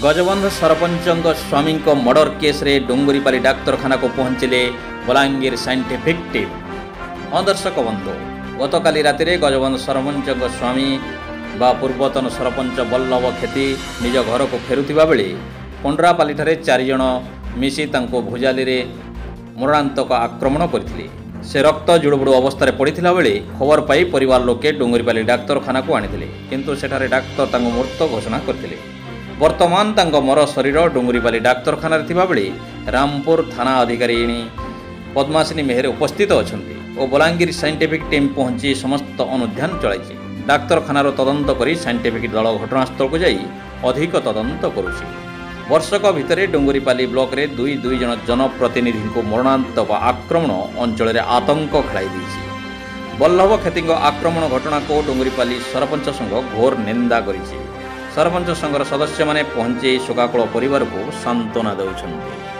गजबंध सरपंच स्वामी murder case रे डुंगुरीपाली डाक्तरखाना को पहुंचले Balangir scientific team. दर्शक बंधु, गतकाली राति गजबंध सरपंच स्वामी बा पूर्वतन सरपंच बल्लभ खेती निज घर को फेरुवा बेले पंडरापाली चार जन मिसी भुजाली रे मरणांतक आक्रमण करथिले। से रक्त जुड़बुड़ अवस्था पड़ता बेले खबर पाई परिवार लोके डुंगुरीपाली डाक्तरखाना को आनिथिले, किंतु सेठारे डाक्तर मृत घोषणा करथिले। वर्तमान मर शरीर डुंगुरीपाली डाक्तरखाना बेले रामपुर थाना अधिकारी पद्मासिनी मेहर उपस्थित अच्छा और बलांगीर साइंटिफिक टीम पहुंची समस्त अनुध्यान चलाई। डाक्तरखानार तदंत करी साइंटिफिक दल घटनास्थल को जाई अधिक तदंत करुछि। वर्षक भितर डुंगुरीपाली ब्लॉक रे दुई जन जनप्रतिनिधि को मरणांतक आक्रमण अंचल में आतंक खेलाई देछि। बल्लभ खेती आक्रमण घटना को डुंगुरीपाली सरपंच संघ घोर निंदा करिछि। सरपंच संघर सदस्य माने पहुंचे शोकाकुल परिवार को सांत्वना देउछन्ति।